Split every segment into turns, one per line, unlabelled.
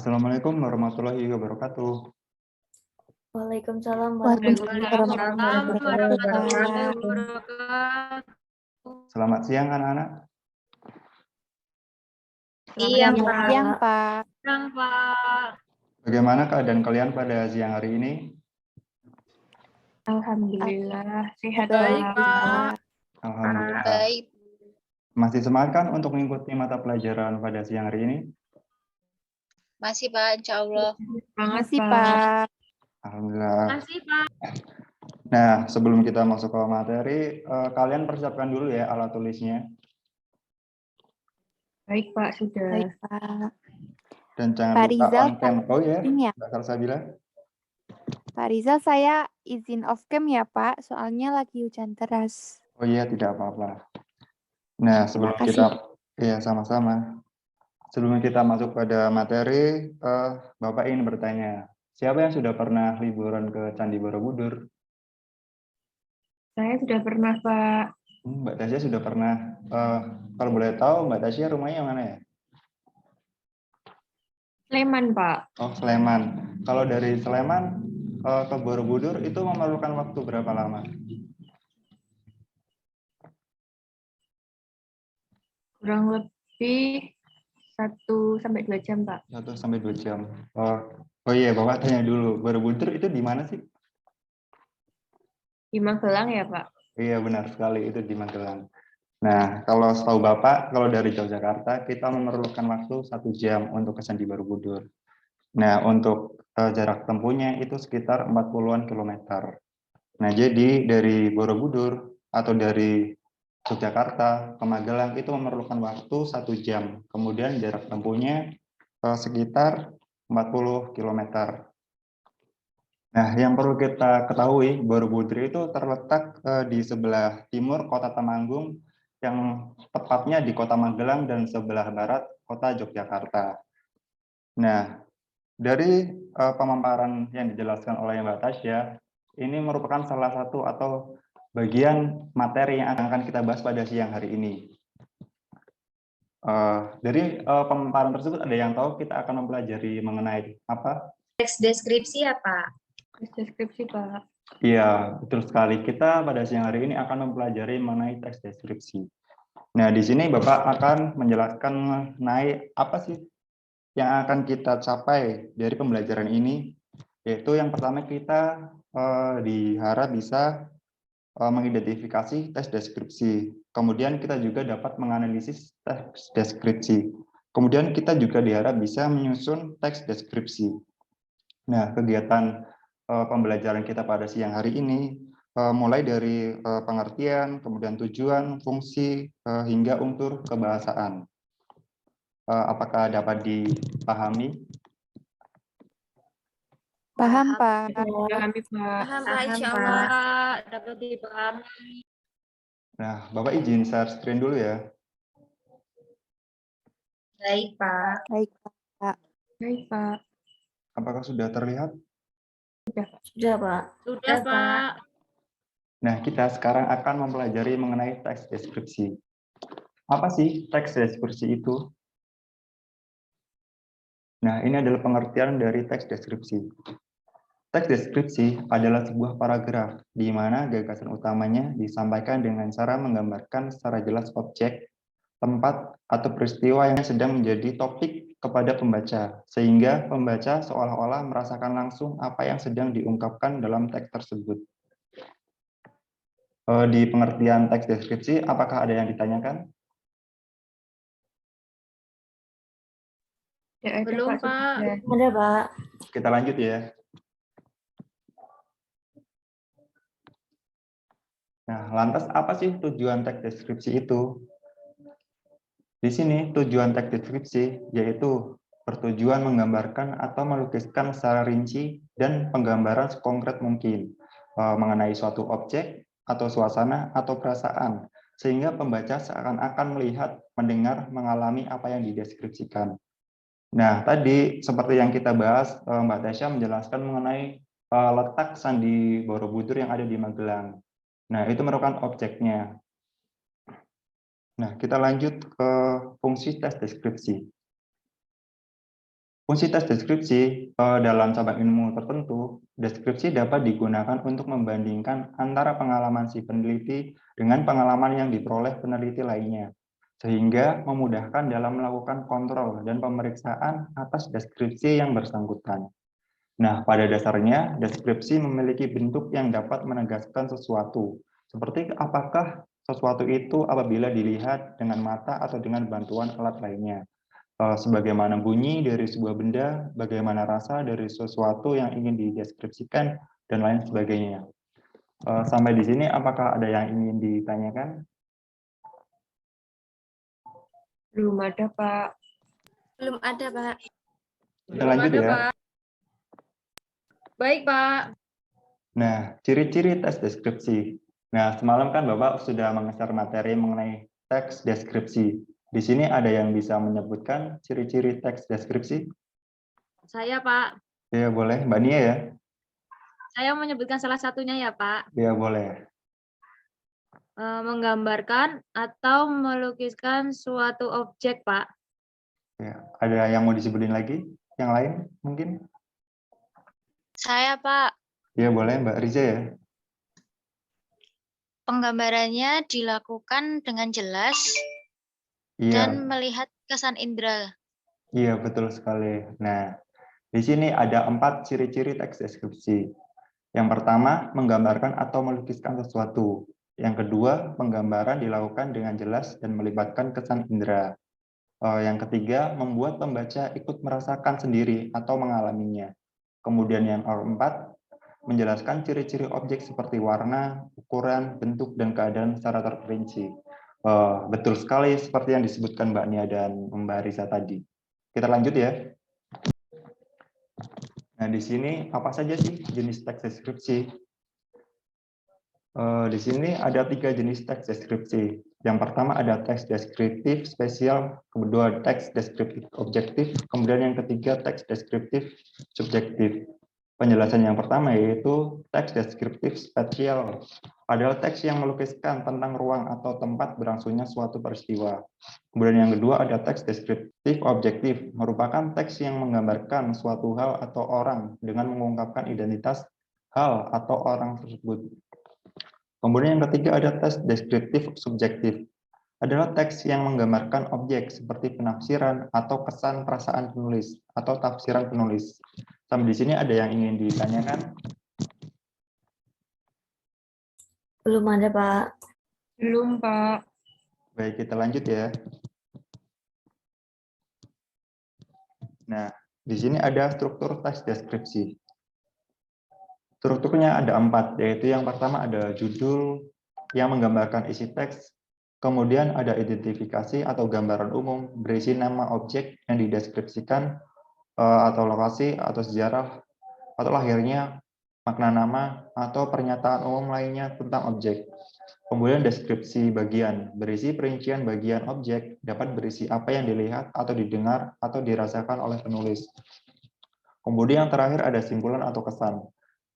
Assalamualaikum warahmatullahi wabarakatuh.
Waalaikumsalam
Waalaikumsalam
warahmatullahi
warahmatullahi
wabarakatuh.
wabarakatuh.
Selamat siang anak-anak.
Iya,
Selamat
Pak.
siang, Pak. Siang, Pak.
Bagaimana keadaan kalian pada siang hari ini?
Alhamdulillah, sehat,
Baik,
Pak.
Alhamdulillah.
Baik.
Masih semangat kan untuk mengikuti mata pelajaran pada siang hari ini?
Masih, Pak, insya Allah.
Makasih, Pak.
Alhamdulillah.
Makasih, Pak.
Nah, sebelum kita masuk ke materi, kalian persiapkan dulu ya alat tulisnya.
Baik, Pak, sudah. Baik, Pak.
Dan jangan
Pak
lupa
Rizal,
on cam. Oh ya,
ini ya.
Mbak Salsabila.
Pak Rizal, saya izin off cam ya, Pak. Soalnya lagi hujan deras.
Oh iya, tidak apa-apa. Nah, sebelum
kasih.
kita, ya sama-sama. Sebelum kita masuk pada materi, Bapak ingin bertanya, siapa yang sudah pernah liburan ke Candi Borobudur?
Saya sudah pernah, Pak.
Mbak Tasya sudah pernah. Kalau boleh tahu, Mbak Tasya rumahnya mana ya?
Sleman, Pak.
Oh, Sleman. Kalau dari Sleman ke Borobudur itu memerlukan waktu berapa lama?
Kurang lebih 1-2 jam, Pak.
1 sampai 2 jam. Oh iya, Bapak tanya dulu. Borobudur itu di mana sih?
Di Magelang ya, Pak?
Iya, benar sekali. Itu di Magelang. Nah, kalau setahu Bapak, kalau dari Yogyakarta, kita memerlukan waktu 1 jam untuk ke Candi Borobudur. Nah, untuk jarak tempuhnya itu sekitar 40-an kilometer. Nah, jadi dari Borobudur atau dari Yogyakarta ke Magelang itu memerlukan waktu 1 jam. Kemudian jarak tempuhnya sekitar 40 kilometer. Nah, yang perlu kita ketahui, Borobudur itu terletak di sebelah timur Kota Temanggung, yang tepatnya di Kota Magelang dan sebelah barat Kota Yogyakarta. Nah, dari pemaparan yang dijelaskan oleh Mbak Tasya, ini merupakan salah satu atau bagian materi yang akan kita bahas pada siang hari ini. Dari pemaparan tersebut, ada yang tahu kita akan mempelajari mengenai apa?
Teks deskripsi ya, Pak?
Teks deskripsi, Pak.
Iya, betul sekali. Kita pada siang hari ini akan mempelajari mengenai teks deskripsi. Nah, di sini Bapak akan menjelaskan mengenai apa sih yang akan kita capai dari pembelajaran ini, yaitu yang pertama kita diharap bisa mengidentifikasi teks deskripsi. Kemudian kita juga dapat menganalisis teks deskripsi. Kemudian kita juga diharap bisa menyusun teks deskripsi. Nah, kegiatan pembelajaran kita pada siang hari ini mulai dari pengertian, kemudian tujuan, fungsi, hingga unsur kebahasaan. Apakah dapat dipahami?
Paham, Pak.
Paham, Pak, insya Allah.
Dapat dipahami.
Nah, Bapak izin share screen dulu ya.
Baik, Pak.
Baik, Pak. Baik, Pak.
Apakah sudah terlihat?
Sudah, Pak.
Sudah, Pak.
Nah, kita sekarang akan mempelajari mengenai teks deskripsi. Apa sih teks deskripsi itu? Nah, ini adalah pengertian dari teks deskripsi. Teks deskripsi adalah sebuah paragraf di mana gagasan utamanya disampaikan dengan cara menggambarkan secara jelas objek, tempat, atau peristiwa yang sedang menjadi topik kepada pembaca, sehingga pembaca seolah-olah merasakan langsung apa yang sedang diungkapkan dalam teks tersebut. Di pengertian teks deskripsi, apakah ada yang ditanyakan?
Ya,
Belum, Pak.
Sudah.
Ada, Pak.
Kita lanjut ya. Nah, lantas apa sih tujuan teks deskripsi itu? Di sini tujuan teks deskripsi yaitu bertujuan menggambarkan atau melukiskan secara rinci dan penggambaran sekonkret mungkin mengenai suatu objek atau suasana atau perasaan, sehingga pembaca seakan-akan melihat, mendengar, mengalami apa yang dideskripsikan. Nah, tadi seperti yang kita bahas, Mbak Tasya menjelaskan mengenai letak Candi Borobudur yang ada di Magelang. Nah, itu merupakan objeknya. Nah, kita lanjut ke fungsi teks deskripsi. Fungsi tes deskripsi dalam cabang ilmu tertentu, deskripsi dapat digunakan untuk membandingkan antara pengalaman si peneliti dengan pengalaman yang diperoleh peneliti lainnya, sehingga memudahkan dalam melakukan kontrol dan pemeriksaan atas deskripsi yang bersangkutan. Nah, pada dasarnya, deskripsi memiliki bentuk yang dapat menegaskan sesuatu, seperti apakah sesuatu itu apabila dilihat dengan mata atau dengan bantuan alat lainnya. Sebagaimana bunyi dari sebuah benda, bagaimana rasa dari sesuatu yang ingin dideskripsikan, dan lain sebagainya. Sampai di sini, apakah ada yang ingin ditanyakan?
Belum ada, Pak.
Belum ada, Pak.
Kita lanjut ya.
Pak. Baik, Pak.
Nah, ciri-ciri tes deskripsi. Nah, semalam kan Bapak sudah mengejar materi mengenai teks deskripsi. Di sini ada yang bisa menyebutkan ciri-ciri teks deskripsi?
Saya, Pak.
Ya, boleh. Mbak Nia ya?
Saya menyebutkan salah satunya ya, Pak.
Ya, boleh.
Menggambarkan atau melukiskan suatu objek, Pak.
Ya, ada yang mau disebutin lagi? Yang lain mungkin?
Saya, Pak.
Ya, boleh. Mbak Riza ya?
Penggambarannya dilakukan dengan jelas
Iya.
dan melihat kesan indera.
Iya, betul sekali. Nah, di sini ada 4 ciri-ciri teks deskripsi. Yang pertama, menggambarkan atau melukiskan sesuatu. Yang kedua, penggambaran dilakukan dengan jelas dan melibatkan kesan indera. Yang ketiga, membuat pembaca ikut merasakan sendiri atau mengalaminya. Kemudian yang keempat, menjelaskan ciri-ciri objek seperti warna, ukuran, bentuk, dan keadaan secara terperinci. Betul sekali seperti yang disebutkan Mbak Nia dan Mbak Risa tadi. Kita lanjut ya. Nah, di sini apa saja sih jenis teks deskripsi? Di sini ada 3 jenis teks deskripsi. Yang pertama ada teks deskriptif spesial, kedua teks deskriptif objektif, kemudian yang ketiga teks deskriptif subjektif. Penjelasan yang pertama yaitu teks deskriptif spesial adalah teks yang melukiskan tentang ruang atau tempat berlangsungnya suatu peristiwa. Kemudian yang kedua ada teks deskriptif objektif, merupakan teks yang menggambarkan suatu hal atau orang dengan mengungkapkan identitas hal atau orang tersebut. Kemudian yang ketiga ada teks deskriptif subjektif, adalah teks yang menggambarkan objek seperti penafsiran atau kesan perasaan penulis atau tafsiran penulis. Sampai di sini ada yang ingin ditanyakan?
Belum ada, Pak. Belum, Pak.
Baik, kita lanjut ya. Nah, di sini ada struktur teks deskripsi. Strukturnya ada 4, yaitu yang pertama ada judul yang menggambarkan isi teks, kemudian ada identifikasi atau gambaran umum berisi nama objek yang dideskripsikan, atau lokasi atau sejarah atau lahirnya, makna nama, atau pernyataan umum lainnya tentang objek. Kemudian deskripsi bagian, berisi perincian bagian objek, dapat berisi apa yang dilihat atau didengar atau dirasakan oleh penulis. Kemudian yang terakhir ada simpulan atau kesan,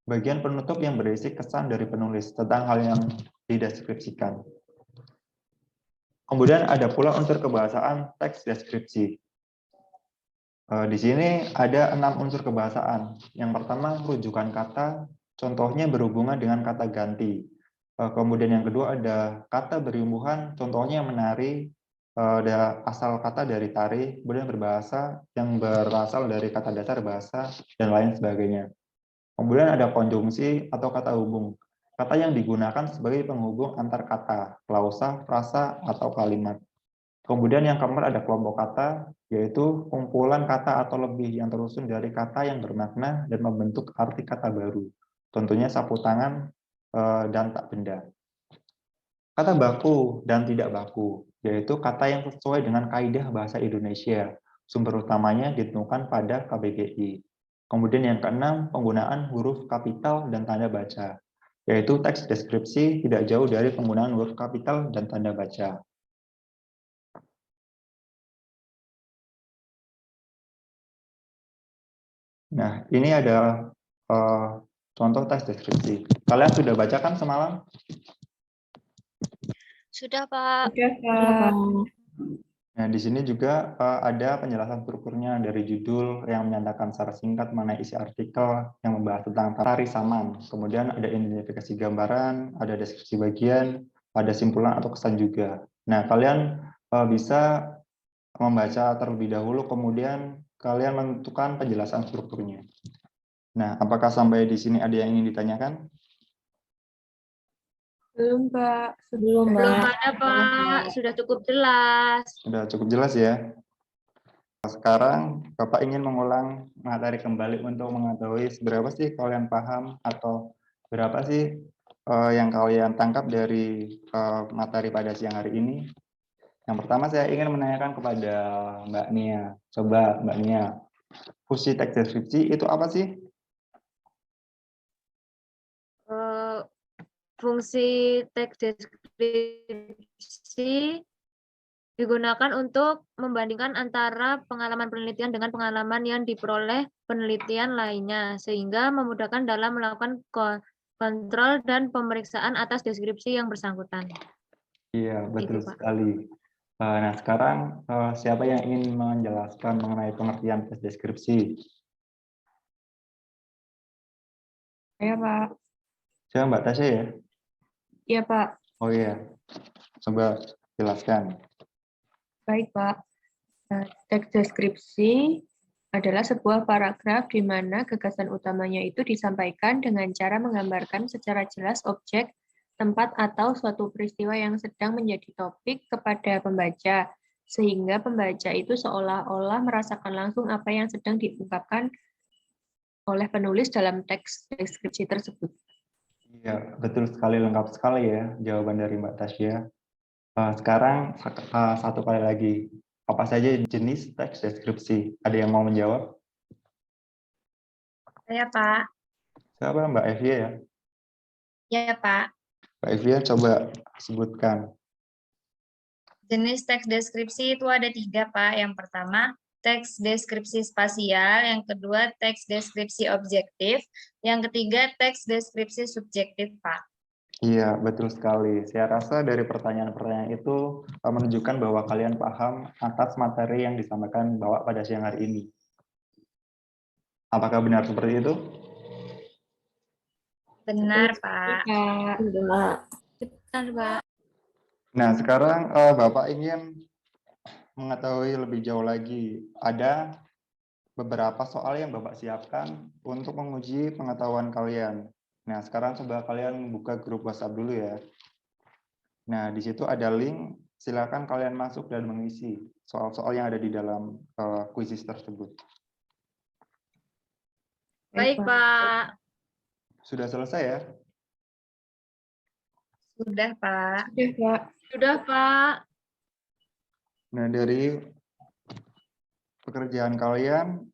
bagian penutup yang berisi kesan dari penulis tentang hal yang dideskripsikan. Kemudian ada pula unsur kebahasaan teks deskripsi. Di sini ada 6 unsur kebahasaan. Yang pertama, rujukan kata, contohnya berhubungan dengan kata ganti. Kemudian yang kedua ada kata berimbuhan, contohnya menari, ada asal kata dari tari, kemudian berbahasa yang berasal dari kata dasar bahasa, dan lain sebagainya. Kemudian ada konjungsi atau kata hubung, kata yang digunakan sebagai penghubung antar kata, klausa, frasa, atau kalimat. Kemudian yang keempat ada kelompok kata, yaitu kumpulan kata atau lebih yang tersusun dari kata yang bermakna dan membentuk arti kata baru. Tentunya sapu tangan dan tak benda. Kata baku dan tidak baku, yaitu kata yang sesuai dengan kaidah bahasa Indonesia. Sumber utamanya ditemukan pada KBBI. Kemudian yang keenam, penggunaan huruf kapital dan tanda baca, yaitu teks deskripsi tidak jauh dari penggunaan huruf kapital dan tanda baca. Nah, ini ada contoh teks deskripsi. Kalian sudah baca kan semalam?
Sudah, Pak.
Sudah, Pak.
Nah, di sini juga ada penjelasan strukturnya dari judul yang menyatakan secara singkat mengenai isi artikel yang membahas tentang tari saman. Kemudian ada identifikasi gambaran, ada deskripsi bagian, ada simpulan atau kesan juga. Nah, kalian bisa membaca terlebih dahulu, kemudian kalian menentukan penjelasan strukturnya. Nah, apakah sampai di sini ada yang ingin ditanyakan?
Belum, Pak. Belum,
Belum
Pak.
ada, Pak. Sudah cukup jelas.
Sudah cukup jelas ya. Sekarang Bapak ingin mengulang materi kembali untuk mengetahui seberapa sih kalian paham atau berapa sih yang kalian tangkap dari materi pada siang hari ini. Yang pertama saya ingin menanyakan kepada Mbak Nia. Coba Mbak Nia, fungsi teks deskripsi itu apa sih?
Fungsi teks deskripsi digunakan untuk membandingkan antara pengalaman penelitian dengan pengalaman yang diperoleh penelitian lainnya, sehingga memudahkan dalam melakukan kontrol dan pemeriksaan atas deskripsi yang bersangkutan.
Iya, betul
Itu, Pak.
sekali. Nah, sekarang siapa yang ingin menjelaskan mengenai pengertian teks deskripsi?
Ya, Pak.
Siapa Mbak Tasya ya?
Iya, Pak.
Oh iya, coba jelaskan.
Baik, Pak. Teks deskripsi adalah sebuah paragraf di mana gagasan utamanya itu disampaikan dengan cara menggambarkan secara jelas objek, tempat, atau suatu peristiwa yang sedang menjadi topik kepada pembaca, sehingga pembaca itu seolah-olah merasakan langsung apa yang sedang diungkapkan oleh penulis dalam teks deskripsi tersebut.
Iya, betul sekali, lengkap sekali ya jawaban dari Mbak Tasya. Sekarang satu kali lagi, apa saja jenis teks deskripsi? Ada yang mau menjawab?
Saya, Pak.
Siapa Mbak Evia ya?
Ya, Pak.
Mbak Evia coba sebutkan.
Jenis teks deskripsi itu ada 3, Pak. Yang pertama, teks deskripsi spasial. Yang kedua, teks deskripsi objektif. Yang ketiga, teks deskripsi subjektif, Pak.
Iya, betul sekali. Saya rasa dari pertanyaan-pertanyaan itu menunjukkan bahwa kalian paham atas materi yang disampaikan Bapak pada siang hari ini. Apakah benar seperti itu?
Benar, Pak.
Pak.
Benar, Pak.
Nah, sekarang Bapak ingin mengetahui lebih jauh lagi. Ada beberapa soal yang Bapak siapkan untuk menguji pengetahuan kalian. Nah, sekarang coba kalian buka grup WhatsApp dulu ya. Nah, di situ ada link, silakan kalian masuk dan mengisi soal-soal yang ada di dalam kuisis tersebut.
Baik, Pak.
Sudah selesai ya?
Sudah, Pak.
Sudah, Pak.
Sudah, Pak.
Nah, dari pekerjaan kalian,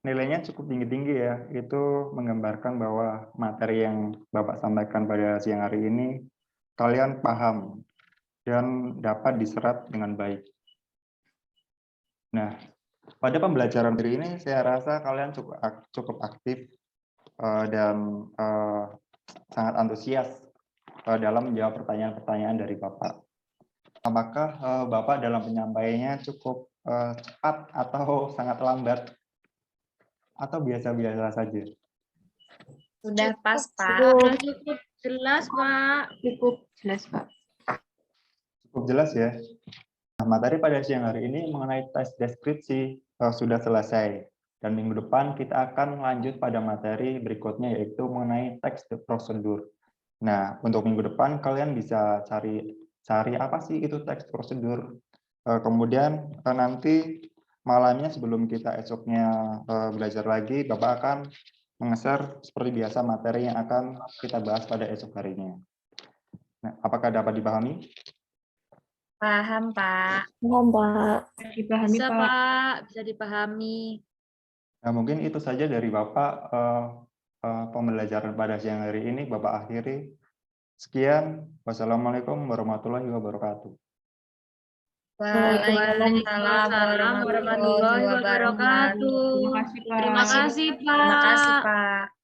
nilainya cukup tinggi-tinggi ya. Itu menggambarkan bahwa materi yang Bapak sampaikan pada siang hari ini, kalian paham dan dapat diserap dengan baik. Nah, pada pembelajaran hari ini, saya rasa kalian cukup aktif dan sangat antusias dalam menjawab pertanyaan-pertanyaan dari Bapak. Apakah Bapak dalam penyampaiannya cukup cepat atau sangat lambat? Atau biasa-biasa saja?
Sudah pas, Pak. Cukup jelas, Pak.
Cukup jelas, Pak.
Cukup jelas ya. Nah, materi pada siang hari ini mengenai tes deskripsi sudah selesai. Dan minggu depan kita akan lanjut pada materi berikutnya yaitu mengenai teks prosedur. Nah, untuk minggu depan kalian bisa cari apa sih itu teks prosedur. Kemudian nanti malamnya sebelum kita esoknya belajar lagi, Bapak akan mengeser seperti biasa materi yang akan kita bahas pada esok harinya. Nah, apakah dapat dipahami?
Paham, Pak.
Paham, Pak. Dipahami,
Bisa,
Pak.
Pak. Bisa dipahami.
Nah, mungkin itu saja dari Bapak pembelajaran pada siang hari ini. Bapak akhiri. Sekian. Wassalamualaikum warahmatullahi wabarakatuh.
Waalaikumsalam warahmatullahi wabarakatuh.
Terima kasih, Pak.
Terima kasih, Pak.
Terima kasih, Pak.